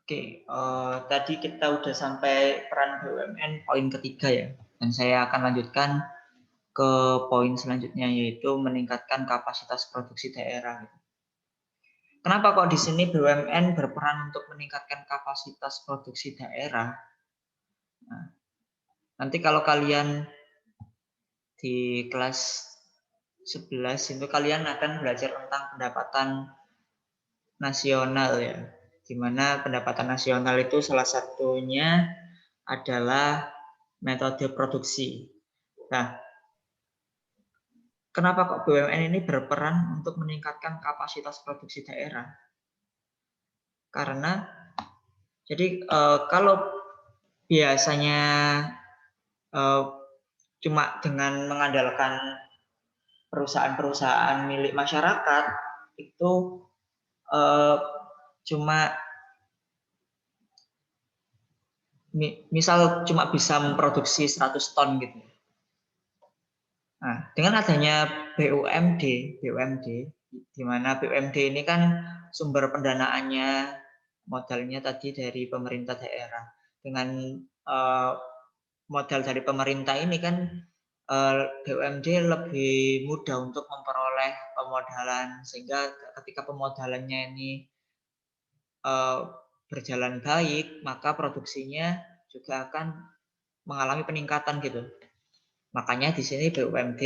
Oke, tadi kita udah sampai peran BUMN poin ketiga ya, dan saya akan lanjutkan ke poin selanjutnya yaitu meningkatkan kapasitas produksi daerah. Kenapa kok di sini BUMN berperan untuk meningkatkan kapasitas produksi daerah? Nah, nanti kalau kalian di kelas 11 itu kalian akan belajar tentang pendapatan nasional ya, di mana pendapatan nasional itu salah satunya adalah metode produksi. Nah, kenapa kok BUMN ini berperan untuk meningkatkan kapasitas produksi daerah? Karena jadi kalau biasanya cuma dengan mengandalkan perusahaan-perusahaan milik masyarakat itu cuma misal cuma bisa memproduksi 100 ton gitu. Nah, dengan adanya BUMD di mana BUMD ini kan sumber pendanaannya modalnya tadi dari pemerintah daerah. Dengan modal dari pemerintah ini kan BUMD lebih mudah untuk memperoleh pemodalan sehingga ketika pemodalannya ini berjalan baik, maka produksinya juga akan mengalami peningkatan gitu. Makanya di sini BUMD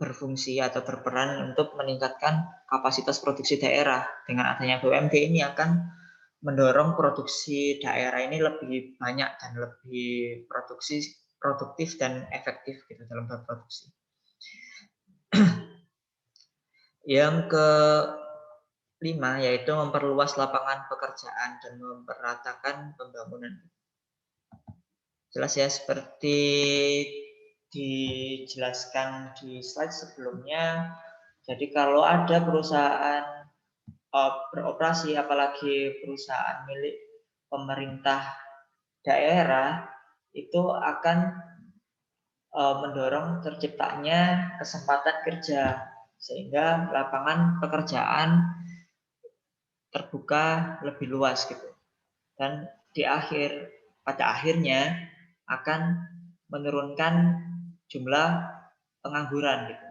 berfungsi atau berperan untuk meningkatkan kapasitas produksi daerah. Dengan adanya BUMD ini akan mendorong produksi daerah ini lebih banyak dan lebih produktif dan efektif gitu dalam berproduksi. Yang kelima yaitu memperluas lapangan pekerjaan dan memperatakan pembangunan. Jelas ya, seperti dijelaskan di slide sebelumnya. Jadi kalau ada perusahaan beroperasi, apalagi perusahaan milik pemerintah daerah, itu akan mendorong terciptanya kesempatan kerja sehingga lapangan pekerjaan terbuka lebih luas gitu. Dan pada akhirnya akan menurunkan jumlah pengangguran gitu.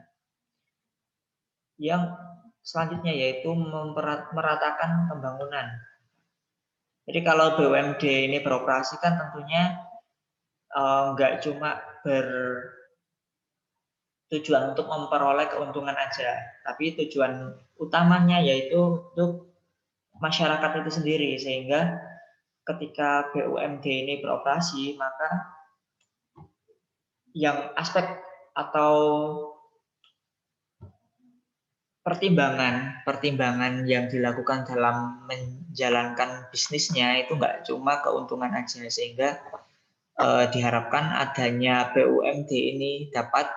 Yang selanjutnya yaitu meratakan pembangunan. Jadi kalau BUMD ini beroperasi kan tentunya nggak cuma bertujuan untuk memperoleh keuntungan aja, tapi tujuan utamanya yaitu untuk masyarakat itu sendiri, sehingga ketika BUMD ini beroperasi maka yang aspek atau pertimbangan yang dilakukan dalam menjalankan bisnisnya itu nggak cuma keuntungan aja, sehingga diharapkan adanya BUMD ini dapat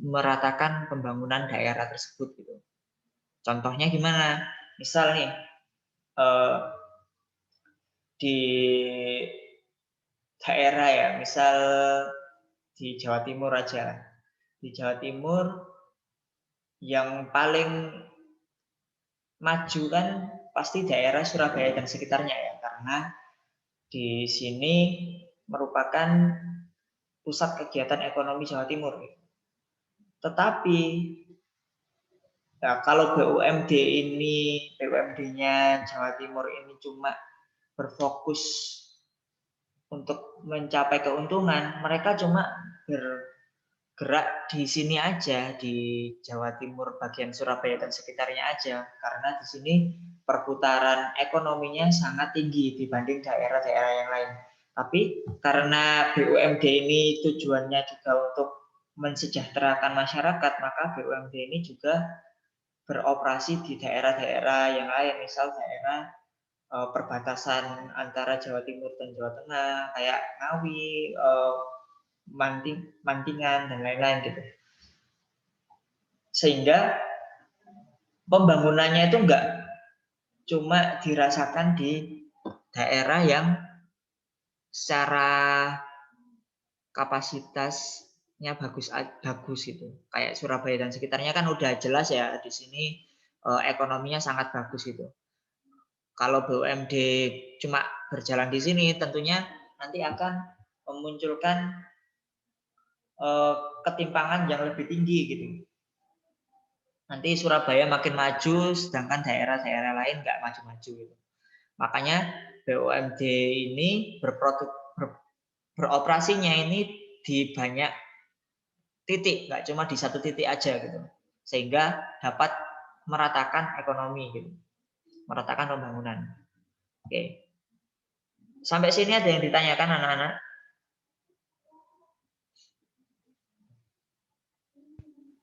meratakan pembangunan daerah tersebut gitu. Contohnya gimana? Misal nih di daerah ya, misal di Jawa Timur aja. Di Jawa Timur yang paling maju kan pasti daerah Surabaya dan sekitarnya ya, karena di sini merupakan pusat kegiatan ekonomi Jawa Timur. Tetapi ya, kalau BUMD-nya Jawa Timur ini cuma berfokus untuk mencapai keuntungan, mereka cuma bergerak di sini aja, di Jawa Timur bagian Surabaya dan sekitarnya aja, karena di sini perputaran ekonominya sangat tinggi dibanding daerah-daerah yang lain. Tapi karena BUMD ini tujuannya juga untuk mensejahterakan masyarakat, maka BUMD ini juga beroperasi di daerah-daerah yang lain, misal daerah perbatasan antara Jawa Timur dan Jawa Tengah, kayak Ngawi, Mantingan, dan lain-lain gitu. Sehingga pembangunannya itu enggak cuma dirasakan di daerah yang secara kapasitasnya bagus gitu. Kayak Surabaya dan sekitarnya kan udah jelas ya, di sini ekonominya sangat bagus gitu. Kalau BUMD cuma berjalan di sini, tentunya nanti akan memunculkan ketimpangan yang lebih tinggi gitu. Nanti Surabaya makin maju, sedangkan daerah-daerah lain nggak maju-maju gitu. Makanya BUMD ini beroperasinya ini di banyak titik, nggak cuma di satu titik aja gitu, sehingga dapat meratakan ekonomi gitu, meratakan pembangunan. Oke, sampai sini ada yang ditanyakan anak-anak?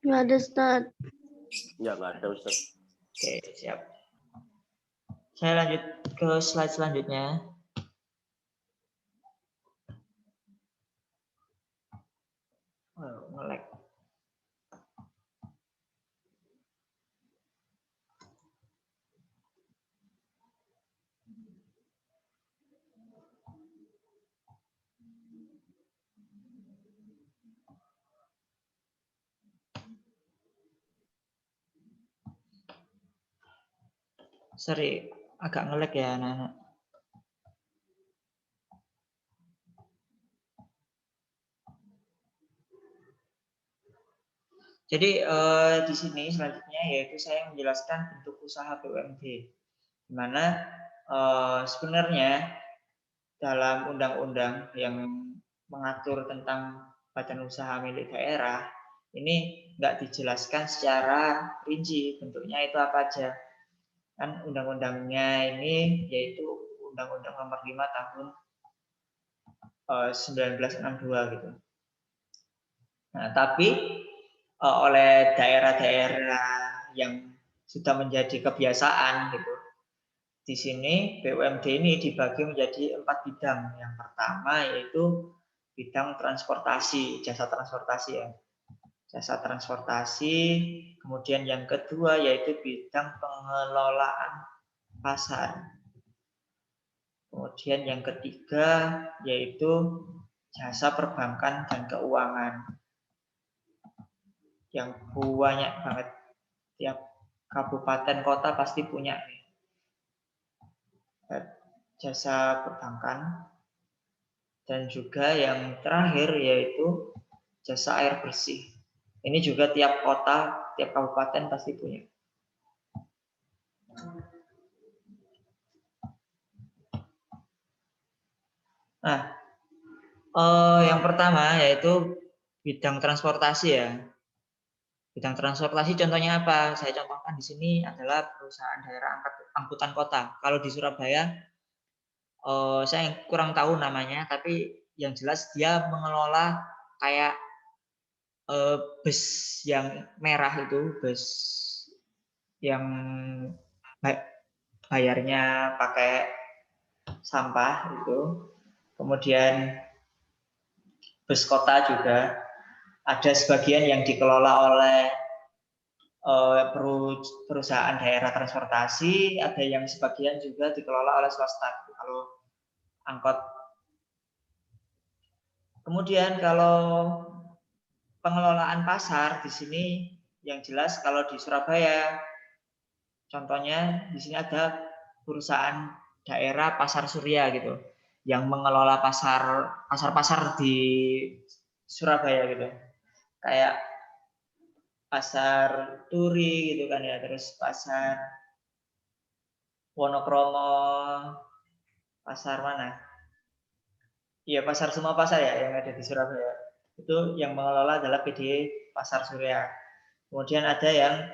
Nggak ada, Ustaz. Ya, nggak ada, Ustaz. Oke, siap. Saya lanjut ke slide selanjutnya. Oh, nge-lag. Sorry, agak nge-lag ya anak-anak. Jadi di sini selanjutnya yaitu saya menjelaskan bentuk usaha BUMD, di mana sebenarnya dalam undang-undang yang mengatur tentang badan usaha milik daerah ini nggak dijelaskan secara rinci bentuknya itu apa aja. Kan undang-undangnya ini yaitu Undang-Undang Nomor 5 Tahun 1962 gitu. Nah, tapi oleh daerah-daerah yang sudah menjadi kebiasaan gitu. Di sini BUMD ini dibagi menjadi 4 bidang. Yang pertama yaitu bidang transportasi, jasa transportasi ya. Jasa transportasi, kemudian yang kedua yaitu bidang pengelolaan pasar. Kemudian yang ketiga yaitu jasa perbankan dan keuangan. Yang banyak banget, tiap kabupaten kota pasti punya nih. Jasa perbankan, dan juga yang terakhir yaitu jasa air bersih. Ini juga tiap kota, tiap kabupaten pasti punya. Nah, yang pertama yaitu bidang transportasi ya. Bidang transportasi contohnya apa? Saya contohkan di sini adalah perusahaan daerah angkutan kota. Kalau di Surabaya, saya kurang tahu namanya, tapi yang jelas dia mengelola kayak bus yang merah itu, bus yang bayarnya pakai sampah itu. Kemudian bus kota juga ada sebagian yang dikelola oleh perusahaan daerah transportasi, ada yang sebagian juga dikelola oleh swasta. Kalau angkot. Kemudian kalau pengelolaan pasar di sini yang jelas kalau di Surabaya contohnya di sini ada perusahaan daerah Pasar Surya gitu yang mengelola pasar di Surabaya gitu. Kayak pasar Turi gitu kan ya, terus pasar Wonokromo, pasar mana? Iya, pasar semua pasar ya yang ada di Surabaya. Itu yang mengelola adalah PD Pasar Surya. Kemudian ada yang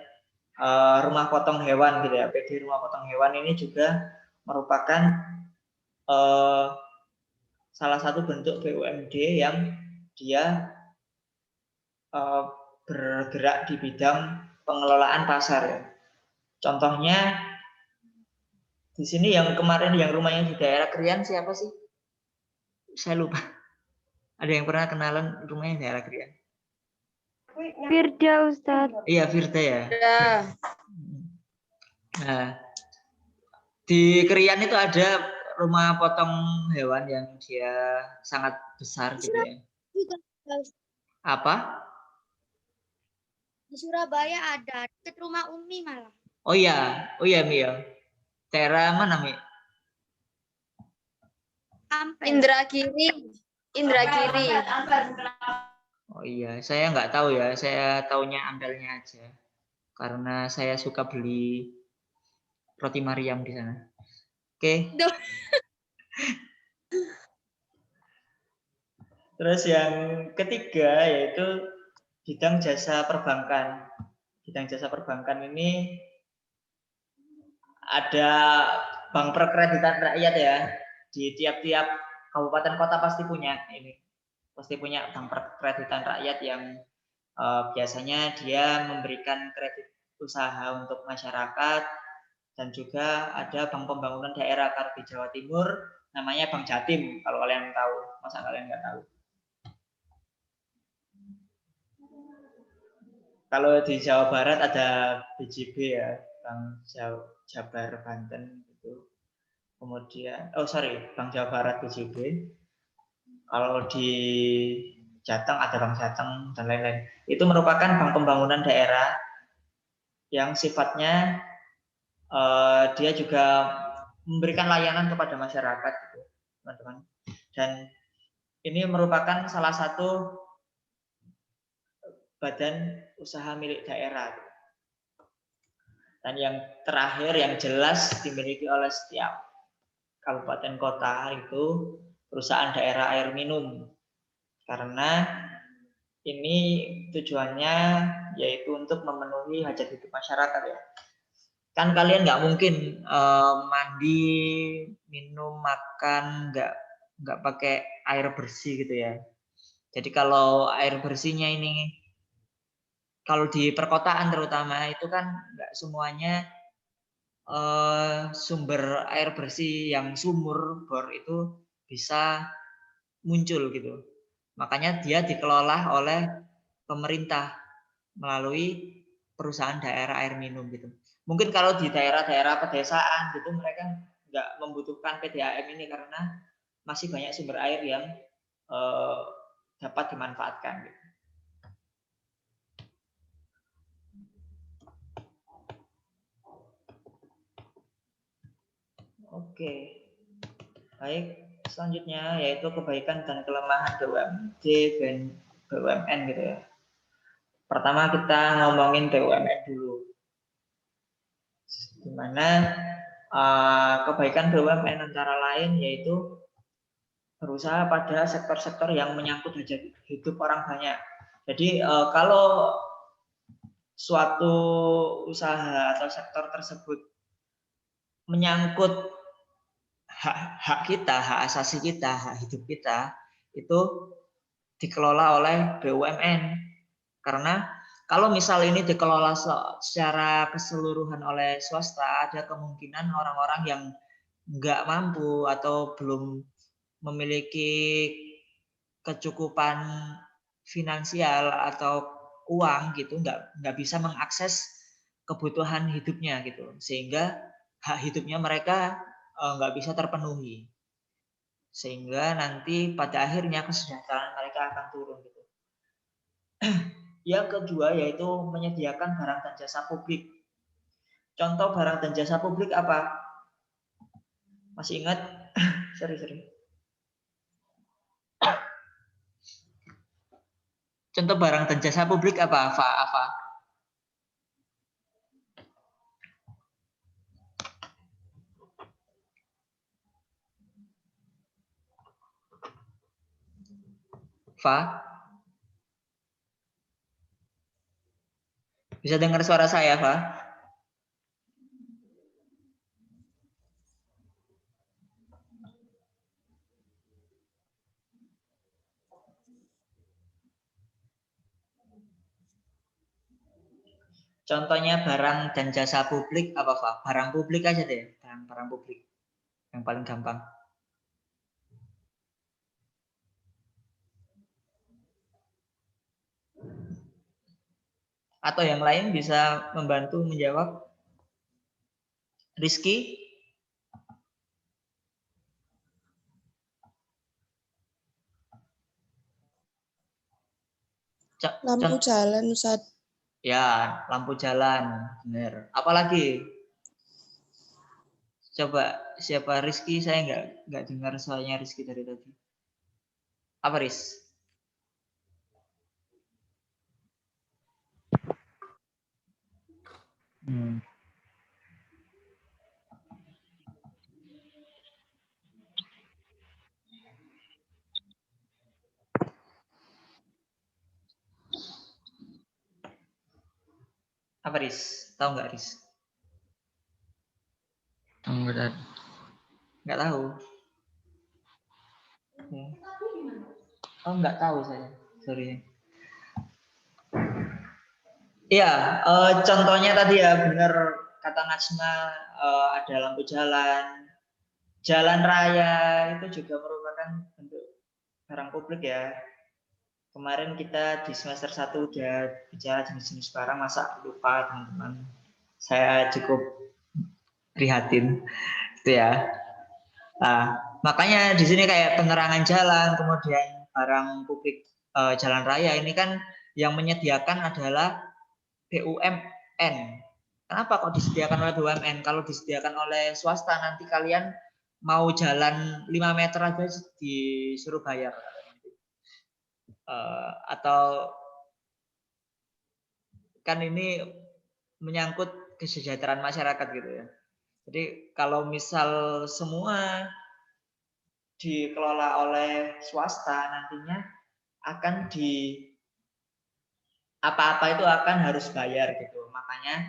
rumah potong hewan gitu ya. PD rumah potong hewan ini juga merupakan salah satu bentuk BUMD yang dia bergerak di bidang pengelolaan pasar ya. Contohnya di sini yang kemarin yang rumahnya di daerah Krian siapa sih? Saya lupa. Ada yang pernah kenalan rumahnya di daerah Krian? Firda, Ustaz. Iya, Firda ya. Ya. Nah, di Krian itu ada rumah potong hewan yang dia sangat besar gitu ya. Apa? Di Surabaya ada, dekat rumah Umi malah. Oh iya Mia. Daerah mana, Mi? Indragiri. Indragiri. Oh iya, saya nggak tahu ya. Saya taunya Ampelnya aja. Karena saya suka beli roti Mariam di sana. Oke. Duh. Terus yang ketiga yaitu bidang jasa perbankan. Bidang jasa perbankan ini ada bank perkreditan rakyat ya. Di tiap-tiap kabupaten kota pasti punya ini. Pasti punya bank perkreditan rakyat yang biasanya dia memberikan kredit usaha untuk masyarakat, dan juga ada bank pembangunan daerah. Kalau di Jawa Timur namanya Bank Jatim, kalau kalian tahu. Masa kalian nggak tahu? Kalau di Jawa Barat ada BJB ya, Bank Jabar Banten itu. Kemudian, Bank Jawa Barat BJB. Kalau di Jateng ada Bank Jateng dan lain-lain. Itu merupakan bank pembangunan daerah yang sifatnya dia juga memberikan layanan kepada masyarakat, gitu, teman-teman. Dan ini merupakan salah satu badan usaha milik daerah. Dan yang terakhir yang jelas dimiliki oleh setiap kabupaten kota itu perusahaan daerah air minum. Karena ini tujuannya yaitu untuk memenuhi hajat hidup masyarakat ya. Kan kalian nggak mungkin mandi, minum, makan nggak pakai air bersih gitu ya. Jadi kalau air bersihnya ini, kalau di perkotaan terutama itu kan nggak semuanya sumber air bersih yang sumur bor itu bisa muncul gitu. Makanya dia dikelola oleh pemerintah melalui perusahaan daerah air minum gitu. Mungkin kalau di daerah-daerah pedesaan gitu mereka nggak membutuhkan PDAM ini karena masih banyak sumber air yang dapat dimanfaatkan gitu. Oke, baik. Selanjutnya yaitu kebaikan dan kelemahan BUMD dan BUMN gitu ya. Pertama kita ngomongin BUMN dulu. Di mana kebaikan BUMN antara lain yaitu berusaha pada sektor-sektor yang menyangkut hajat hidup orang banyak. Jadi kalau suatu usaha atau sektor tersebut menyangkut hak kita, hak asasi kita, hak hidup kita, itu dikelola oleh BUMN. Karena kalau misal ini dikelola secara keseluruhan oleh swasta, ada kemungkinan orang-orang yang nggak mampu atau belum memiliki kecukupan finansial atau uang gitu, nggak bisa mengakses kebutuhan hidupnya gitu, sehingga hak hidupnya mereka nggak bisa terpenuhi, sehingga nanti pada akhirnya kesejahteraan mereka akan turun gitu. Yang kedua yaitu menyediakan barang dan jasa publik. Contoh barang dan jasa publik apa? Masih ingat? Sorry. Contoh barang dan jasa publik apa? Apa? Fa? Bisa dengar suara saya, Fa? Contohnya barang dan jasa publik apa, Fa? Barang publik aja deh, barang publik. Yang paling gampang. Atau yang lain bisa membantu menjawab? Rizky? Lampu jalan, Ustaz. Ya, lampu jalan, benar. Apalagi? Coba siapa Rizky? Saya nggak dengar suaranya Rizky dari tadi. Apa Riz? Apa Riz? Tahu nggak Riz? Nggak tahu. Oh, nggak tahu saya. Sorry. Iya, contohnya tadi ya benar kata Najma, ada lampu jalan, jalan raya itu juga merupakan bentuk barang publik ya. Kemarin kita di semester 1 udah bicara jenis-jenis barang, masa lupa teman-teman. Saya cukup prihatin itu ya. Nah, makanya di sini kayak penerangan jalan, kemudian barang publik jalan raya ini kan yang menyediakan adalah BUMN. Kenapa kok disediakan oleh BUMN? Kalau disediakan oleh swasta nanti kalian mau jalan 5 meter aja disuruh bayar. Atau kan ini menyangkut kesejahteraan masyarakat gitu ya. Jadi kalau misal semua dikelola oleh swasta nantinya akan apa-apa itu akan harus bayar gitu. Makanya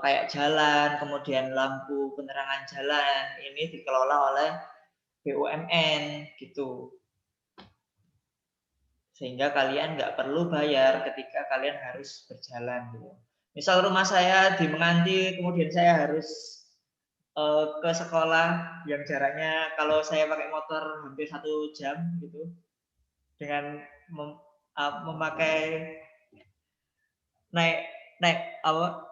kayak jalan, kemudian lampu penerangan jalan ini dikelola oleh BUMN gitu. Sehingga kalian nggak perlu bayar ketika kalian harus berjalan gitu. Misal rumah saya di Menganti, kemudian saya harus ke sekolah yang jaraknya kalau saya pakai motor hampir 1 jam gitu, dengan memakai naik apa?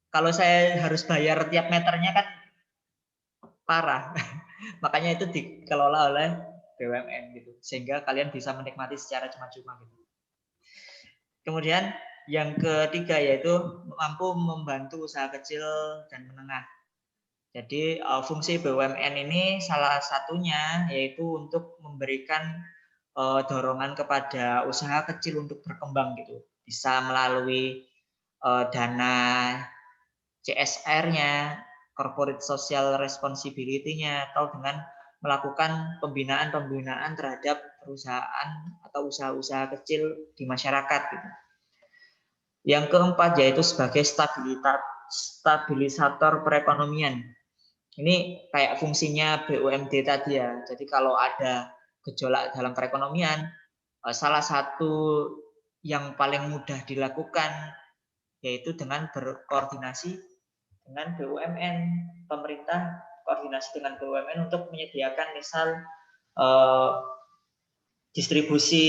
Kalau saya harus bayar tiap meternya kan parah. Makanya itu dikelola oleh BUMN gitu, sehingga kalian bisa menikmati secara cuma-cuma gitu. Kemudian yang ketiga yaitu mampu membantu usaha kecil dan menengah. Jadi fungsi BUMN ini salah satunya yaitu untuk memberikan dorongan kepada usaha kecil untuk berkembang gitu. Bisa melalui dana CSR-nya, corporate social responsibility-nya, atau dengan melakukan pembinaan terhadap perusahaan atau usaha-usaha kecil di masyarakat gitu. Yang keempat yaitu sebagai stabilisator perekonomian. Ini kayak fungsinya BUMD tadi ya. Jadi kalau ada gejolak dalam perekonomian, salah satu yang paling mudah dilakukan yaitu dengan berkoordinasi dengan BUMN. Pemerintah koordinasi dengan BUMN untuk menyediakan misal distribusi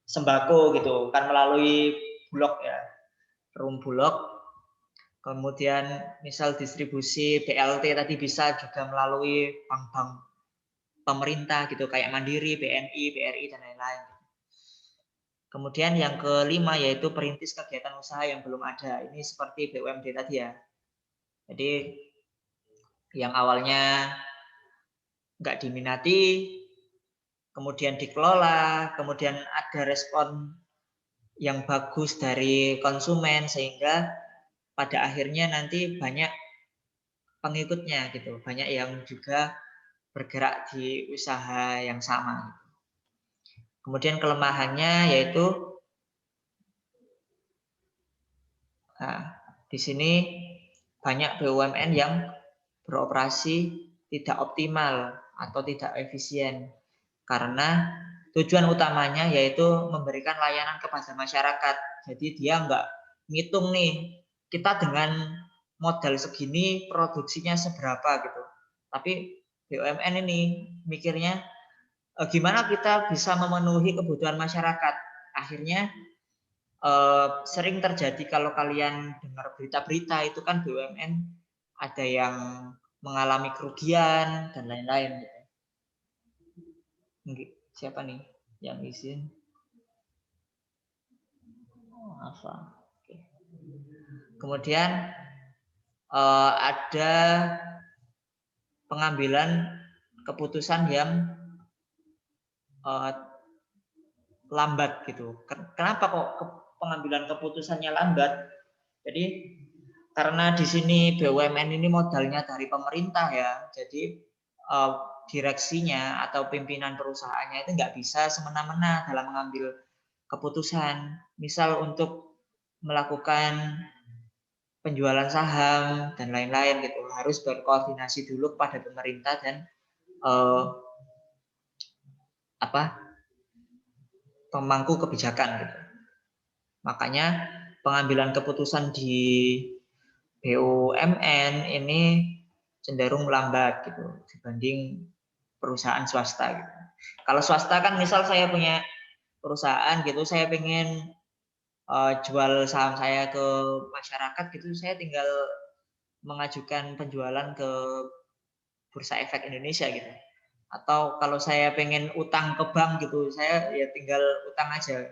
sembako gitu kan melalui Bulog ya, Perum Bulog. Kemudian misal distribusi BLT tadi bisa juga melalui bank-bank pemerintah gitu kayak Mandiri, BNI, BRI dan lain-lain. Kemudian yang kelima yaitu perintis kegiatan usaha yang belum ada. Ini seperti BUMD tadi ya. Jadi yang awalnya nggak diminati, kemudian dikelola, kemudian ada respon yang bagus dari konsumen sehingga pada akhirnya nanti banyak pengikutnya gitu, banyak yang juga bergerak di usaha yang sama. Kemudian kelemahannya yaitu di sini banyak BUMN yang beroperasi tidak optimal atau tidak efisien karena tujuan utamanya yaitu memberikan layanan kepada masyarakat. Jadi dia nggak ngitung nih kita dengan modal segini produksinya seberapa gitu. Tapi BUMN ini mikirnya gimana kita bisa memenuhi kebutuhan masyarakat. Akhirnya sering terjadi kalau kalian dengar berita-berita itu kan BUMN ada yang mengalami kerugian dan lain-lain. Siapa nih yang izin? Oh, apa? Oke. Kemudian ada pengambilan keputusan yang lambat gitu. Kenapa kok pengambilan keputusannya lambat? Jadi karena di sini BUMN ini modalnya dari pemerintah ya, jadi direksinya atau pimpinan perusahaannya itu nggak bisa semena-mena dalam mengambil keputusan. Misal untuk melakukan penjualan saham dan lain-lain gitu, harus berkoordinasi dulu kepada pemerintah dan pemangku kebijakan gitu. Makanya pengambilan keputusan di BUMN ini cenderung lambat gitu dibanding perusahaan swasta gitu. Kalau swasta kan misal saya punya perusahaan gitu, saya pengen jual saham saya ke masyarakat gitu, saya tinggal mengajukan penjualan ke Bursa Efek Indonesia gitu. Atau kalau saya pengen utang ke bank gitu, saya ya tinggal utang aja.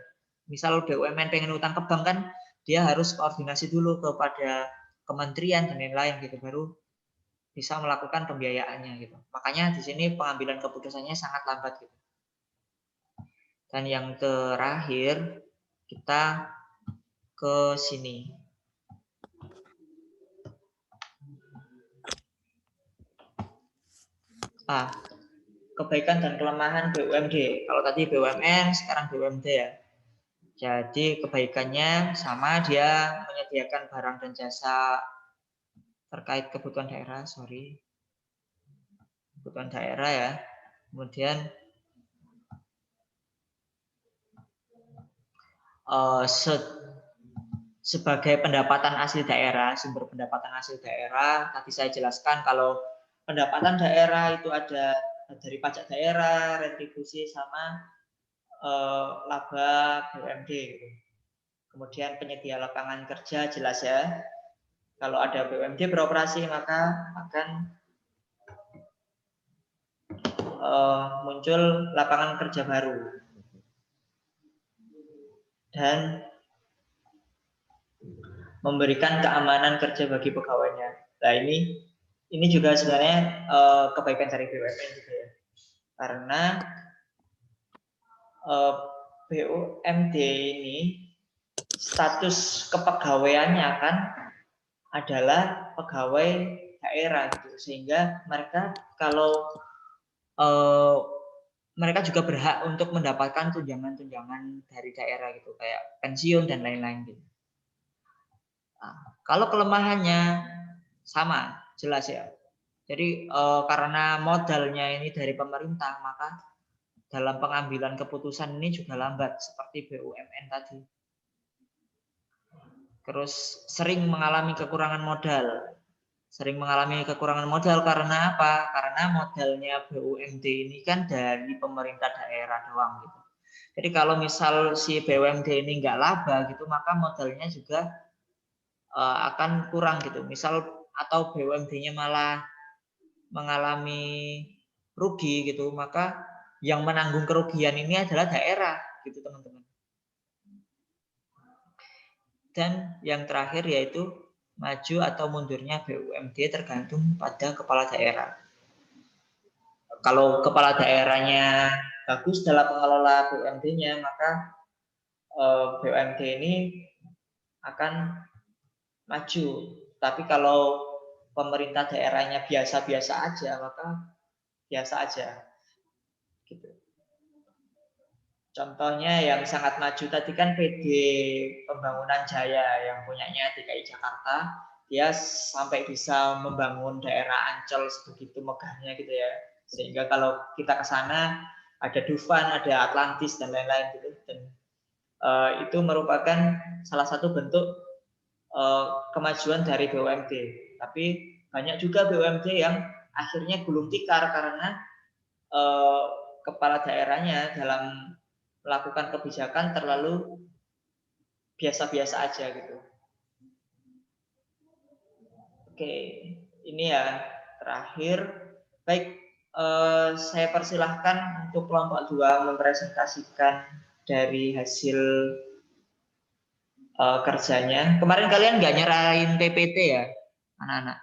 Misal BUMN pengen utang ke bank kan, dia harus koordinasi dulu kepada kementerian dan lain-lain gitu, baru bisa melakukan pembiayaannya gitu. Makanya di sini pengambilan keputusannya sangat lambat gitu. Dan yang terakhir kita ke sini. Kebaikan dan kelemahan BUMD. Kalau tadi BUMN, sekarang BUMD ya. Jadi kebaikannya sama, dia menyediakan barang dan jasa terkait kebutuhan daerah, kebutuhan daerah ya. Kemudian sebagai pendapatan asli daerah, sumber pendapatan asli daerah, tadi saya jelaskan kalau pendapatan daerah itu ada dari pajak daerah, retribusi sama laba BUMD. Kemudian penyedia lapangan kerja jelas ya. Kalau ada BUMD beroperasi maka akan muncul lapangan kerja baru. Dan memberikan keamanan kerja bagi pegawainya. Nah ini juga sebenarnya kebaikan dari BUMN juga ya. Karena BUMD ini status kepegawaiannya kan adalah pegawai daerah gitu, sehingga mereka kalau mereka juga berhak untuk mendapatkan tunjangan-tunjangan dari daerah gitu, kayak pensiun dan lain-lain gitu. Nah, kalau kelemahannya sama, jelas ya. Jadi karena modalnya ini dari pemerintah, maka dalam pengambilan keputusan ini juga lambat seperti BUMN tadi. Terus sering mengalami kekurangan modal. Sering mengalami kekurangan modal karena apa? Karena modalnya BUMD ini kan dari pemerintah daerah doang gitu. Jadi kalau misal si BUMD ini nggak laba gitu, maka modalnya juga akan kurang gitu. Misal atau BUMD-nya malah mengalami rugi gitu, maka yang menanggung kerugian ini adalah daerah gitu teman-teman. Dan yang terakhir yaitu maju atau mundurnya BUMD tergantung pada kepala daerah. Kalau kepala daerahnya bagus dalam mengelola BUMD-nya, maka BUMD ini akan maju. Tapi kalau pemerintah daerahnya biasa-biasa aja, maka biasa aja. Gitu. Contohnya yang sangat maju tadi kan PD Pembangunan Jaya yang punyanya DKI Jakarta, dia sampai bisa membangun daerah Ancol sebegitu megahnya gitu ya. Sehingga kalau kita ke sana ada Dufan, ada Atlantis dan lain-lain gitu. Dan itu merupakan salah satu bentuk kemajuan dari BUMD. Tapi banyak juga BUMD yang akhirnya gulung tikar karena kepala daerahnya dalam melakukan kebijakan terlalu biasa-biasa aja gitu. Oke, ini ya terakhir. Baik, saya persilahkan untuk kelompok 2 mempresentasikan dari hasil kerjanya. Kemarin kalian nggak nyerahin PPT ya? anak-anak?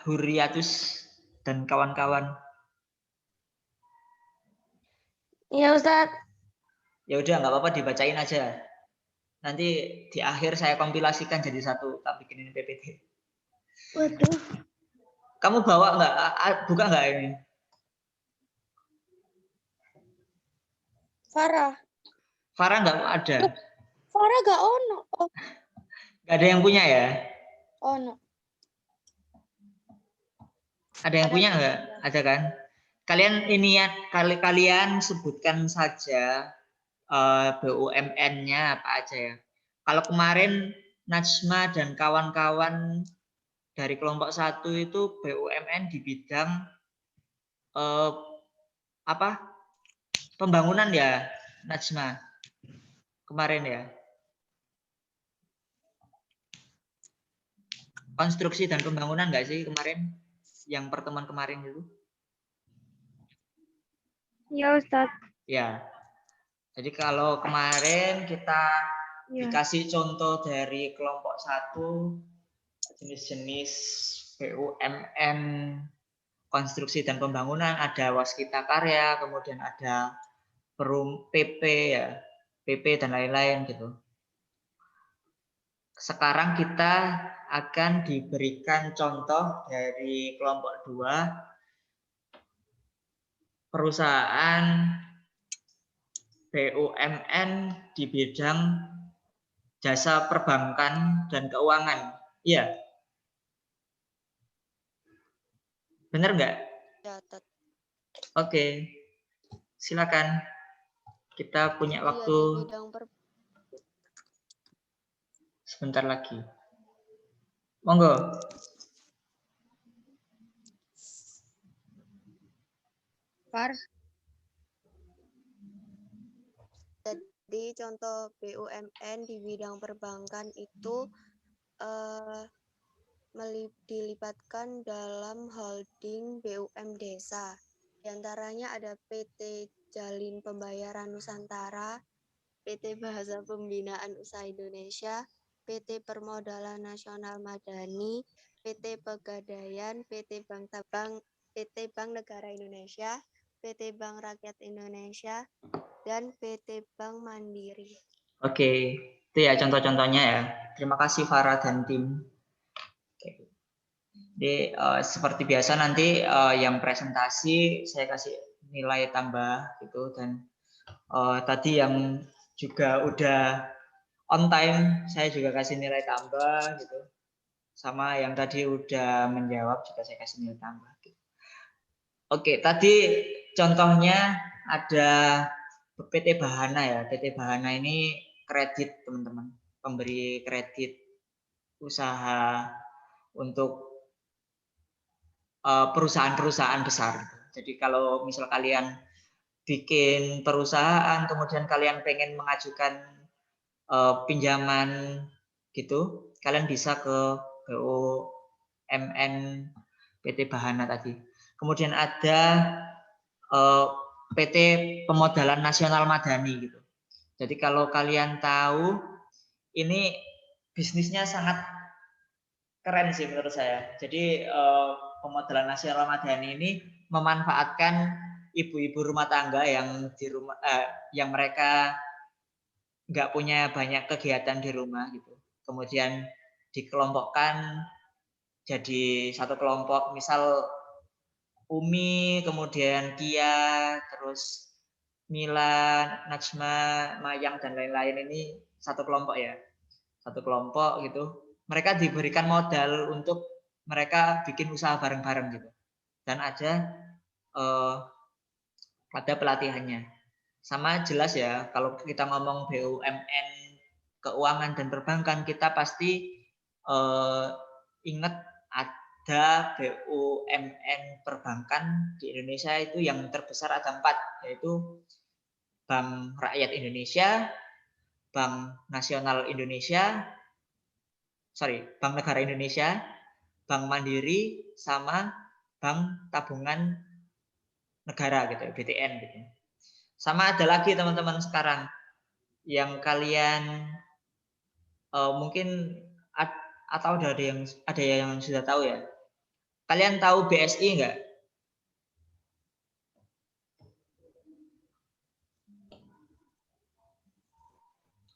Huriatus dan kawan-kawan. Iya Ustadz. Ya udah nggak apa-apa, dibacain aja. Nanti di akhir saya kompilasikan jadi satu, tak bikinin PPT. Waduh. Kamu bawa nggak? Buka nggak ini? Farah. Farah nggak ada. Farah gak ono. Oh, Nggak ada yang punya ya? ono. Ada yang punya nggak? Ada kan? Kalian ini ya, kalian sebutkan saja BUMN-nya apa aja ya. Kalau kemarin Najma dan kawan-kawan dari kelompok 1 itu BUMN di bidang apa? Pembangunan ya, Najma. Kemarin ya. Konstruksi dan pembangunan nggak sih kemarin? Yang pertemuan kemarin itu? Iya Ustadz. Ya. Jadi kalau kemarin kita dikasih contoh dari kelompok 1 jenis-jenis BUMN konstruksi dan pembangunan, ada Waskita Karya, kemudian ada Perum PP ya, PP dan lain-lain gitu. Sekarang kita akan diberikan contoh dari kelompok 2 perusahaan BUMN di bidang jasa perbankan dan keuangan. Iya. Benar nggak? Catat. Oke. Silakan. Kita punya waktu Iya, di bidang sebentar lagi. Monggo. Far. Jadi contoh BUMN di bidang perbankan itu dilibatkan dalam holding BUM desa. Di antaranya ada PT Jalin Pembayaran Nusantara, PT Bahasa Pembinaan Usaha Indonesia, PT Permodalan Nasional Madani, PT Pegadaian, PT Bank Tabang, PT Bank Negara Indonesia, PT Bank Rakyat Indonesia, dan PT Bank Mandiri. Oke, itu ya contoh-contohnya ya. Terima kasih Farah dan tim. Jadi seperti biasa nanti yang presentasi saya kasih nilai tambah gitu, dan tadi yang juga udah on time saya juga kasih nilai tambah gitu. Sama yang tadi udah menjawab juga saya kasih nilai tambah. Gitu. Oke, tadi contohnya ada PT Bahana ya. PT Bahana ini kredit teman-teman, pemberi kredit usaha untuk perusahaan-perusahaan besar. Jadi kalau misal kalian bikin perusahaan, kemudian kalian pengen mengajukan pinjaman gitu, kalian bisa ke BUMN PT Bahana tadi. Kemudian ada PT Pemodalan Nasional Madani gitu. Jadi kalau kalian tahu, ini bisnisnya sangat keren sih menurut saya. Jadi Pemodalan Nasional Madani ini memanfaatkan ibu-ibu rumah tangga yang di rumah, yang mereka nggak punya banyak kegiatan di rumah gitu. Kemudian dikelompokkan jadi satu kelompok, misal Umi, kemudian Kia, terus Mila, Najma, Mayang dan lain-lain ini satu kelompok ya. Satu kelompok gitu. Mereka diberikan modal untuk mereka bikin usaha bareng-bareng gitu. Dan ada pelatihannya. Sama jelas ya, kalau kita ngomong BUMN keuangan dan perbankan, kita pasti ingat ada BUMN perbankan di Indonesia itu yang terbesar ada 4, yaitu Bank Rakyat Indonesia, Bank Nasional Indonesia, Bank Negara Indonesia, Bank Mandiri, sama Bank Tabungan Negara gitu, BTN gitu. Sama ada lagi teman-teman sekarang yang kalian mungkin atau ada yang sudah tahu ya. Kalian tahu BSI enggak?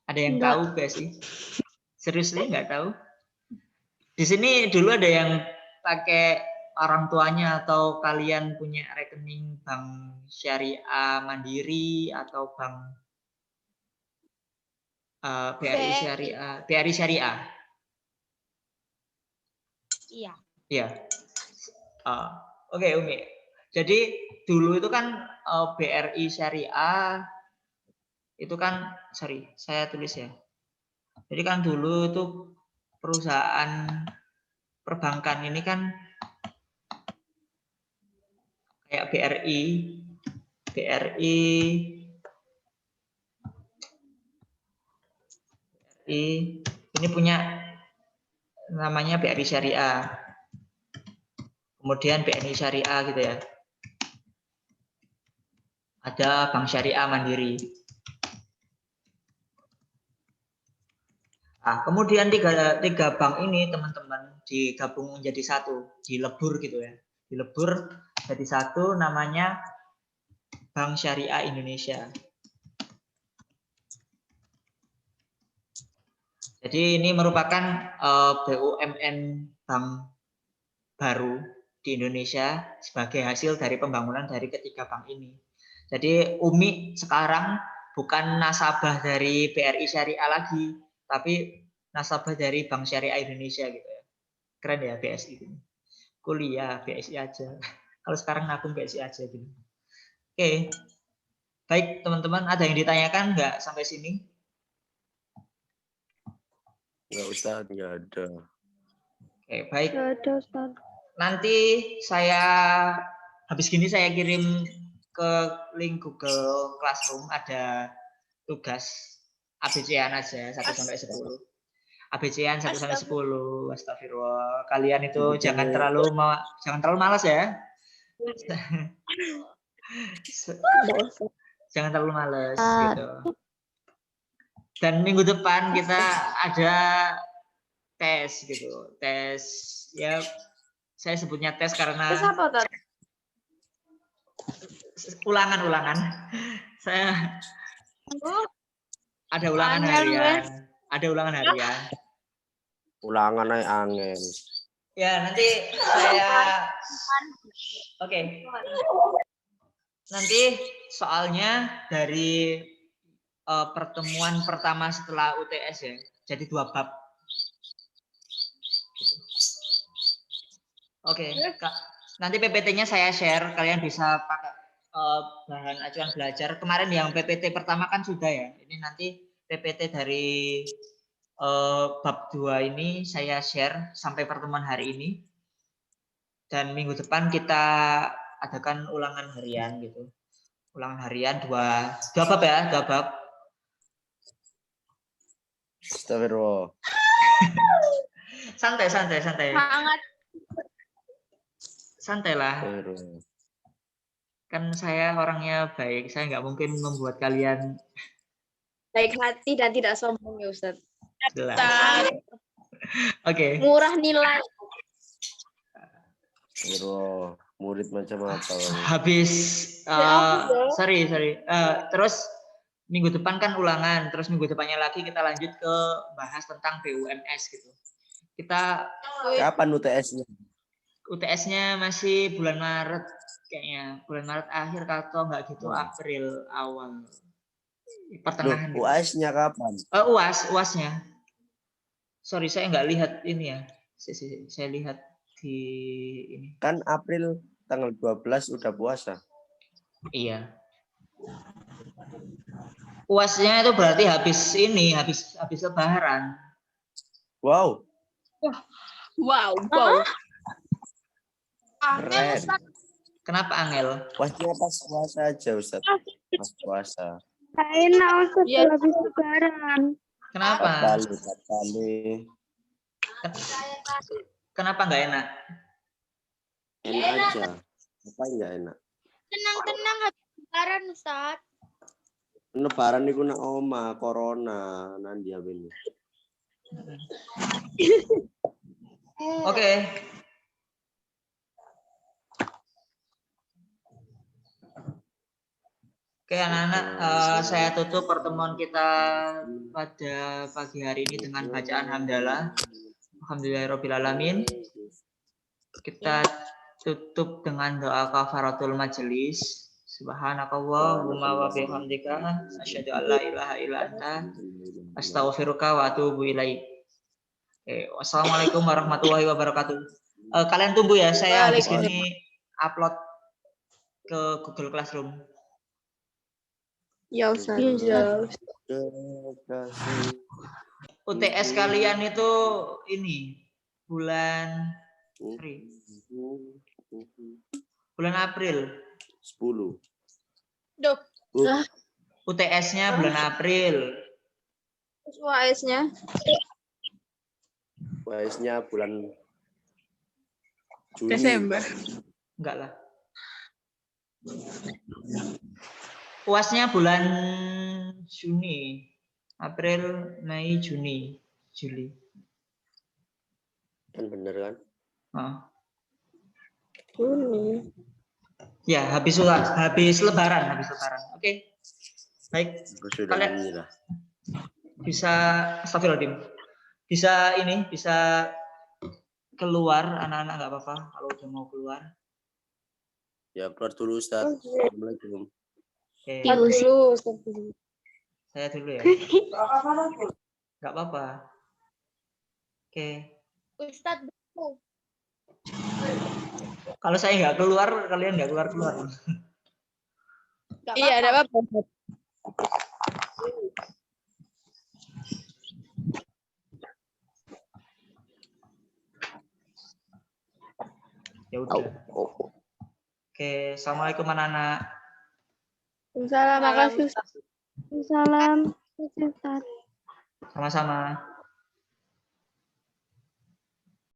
Ada yang Enggak. tahu BSI? Serius nih nggak tahu? Di sini dulu ada yang pakai orang tuanya atau kalian punya rekening bank syariah Mandiri atau bank BRI Syariah, BRI Syariah. Iya. Iya. Oke, Umi. Jadi dulu itu kan BRI Syariah itu kan, sorry, saya tulis ya. Jadi kan dulu itu perusahaan perbankan ini kan kayak BRI ini punya namanya BRI Syariah. Kemudian BNI Syariah gitu ya. Ada Bank Syariah Mandiri. Nah, kemudian tiga bank ini teman-teman digabung menjadi satu, dilebur gitu ya. Dilebur jadi satu namanya Bank Syariah Indonesia. Jadi ini merupakan BUMN bank baru di Indonesia sebagai hasil dari pembangunan dari ketiga bank ini. Jadi Umi sekarang bukan nasabah dari BRI Syariah lagi, tapi nasabah dari Bank Syariah Indonesia gitu ya. Keren ya BSI ini. Kuliah BSI aja. Kalau sekarang nabung BSI aja gitu. Oke. Baik teman-teman, ada yang ditanyakan nggak sampai sini? Nggak usah, nggak ada. Oke, baik. Enggak ada, Ustaz. Nanti saya habis gini saya kirim ke link Google Classroom, ada tugas ABC-an aja 1 sampai 10. ABC-an 1 sampai 10. Astagfirullah. Kalian itu jangan terlalu malas ya. Jangan terlalu malas gitu. Dan minggu depan kita ada tes gitu. Tes ya saya sebutnya tes karena Terus apa, Ustaz? ulangan. Saya ada ulangan Angel, harian. Ada ulangan harian. Ulangan aja angin. Ya, nanti saya oke. Nanti soalnya dari pertemuan pertama setelah UTS ya. Jadi 2 bab. Oke, Kak. Nanti PPT-nya saya share, kalian bisa pakai bahan acuan belajar. Kemarin yang PPT pertama kan sudah ya. Ini nanti PPT dari bab 2 ini saya share sampai pertemuan hari ini. Dan minggu depan kita adakan ulangan harian gitu. Ulangan harian 2 bab ya, 2 bab. Astagfirullah. Santai. Sangat. Santailah. Astagfirullah. Kan saya orangnya baik, saya nggak mungkin membuat kalian Baik hati dan tidak sombong ya, Ustaz. jelas. Oke. Murah nilai. Astagfirullah. Murid macam apa? Habis sorry. Terus minggu depan kan ulangan, terus minggu depannya lagi kita lanjut ke bahas tentang BUMS gitu. Kita Kapan UTS-nya? UTS-nya masih bulan Maret kayaknya, bulan Maret akhir atau enggak gitu, April awal. Pertengahan. UAS-nya kapan? UAS-nya. Sorry, saya nggak lihat ini ya. Saya lihat di ini. Kan April tanggal 12 udah puasa. Iya. UAS-nya itu berarti habis lebaran. Wow. Wow. Keren. Kenapa Angel? Puasnya pas puasa aja, Ustaz. Pas puasa. Enak, Ustaz, kalau habis lebaran. Kenapa? 4 kali. Kenapa nggak enak? Enak aja. Apa nggak enak? Tenang habis lebaran, Ustaz. Lebaran niku nak oma corona nanti apa ini. Oke. Oke anak-anak, saya tutup pertemuan kita pada pagi hari ini dengan bacaan hamdalah. Alhamdulillahirrabbilalamin. Kita tutup dengan doa kafaratul majelis. Subhanakallahumma wa bihamdika asyhadu an la ilaha illa anta astaghfiruka wa atubu ilaik. Wassalamualaikum warahmatullahi wabarakatuh. Kalian tunggu ya, saya habis ini upload ke Google Classroom. Ya Ustaz. UTS kalian itu ini bulan April. 10. Duh. UTS-nya bulan April. UAS-nya? UAS-nya bulan Juni. Desember. Enggak lah. UAS-nya bulan Juni, April, Mei, Juni, Juli. Kan bener kan? Juni. Ya, habis lebaran. Oke. Baik. Kalian bisa astagfirullahaladzim. Bisa keluar anak-anak nggak apa-apa kalau udah mau keluar. Ya, keluar dulu Ustaz. Assalamualaikum. Oke. Ustaz dulu. Saya dulu ya. Nggak apa-apa. Oke. Ustaz dulu. Kalau saya nggak keluar, kalian nggak keluar. Iya, ada apa-apa. Ya udah. Oke, assalamualaikum anak-anak. Waalaikumsalam, makasih Ustaz. Salam, Ustaz. Sama-sama.